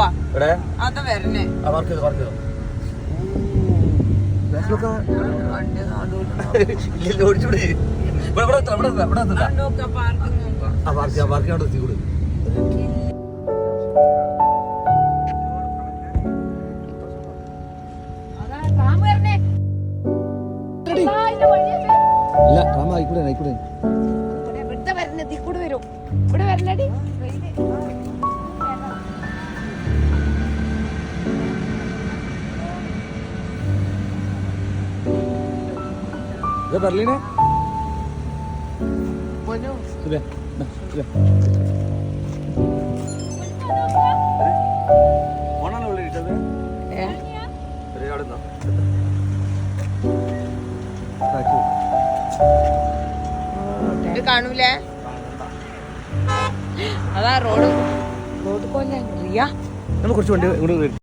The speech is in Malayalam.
പോവാ അതാ വരണേ ഇവിടെ വരണടി ബെർലിനെ കാണൂലേ അതാ റോഡ് കൊല്ല റിയ കുറച്ച് വണ്ടി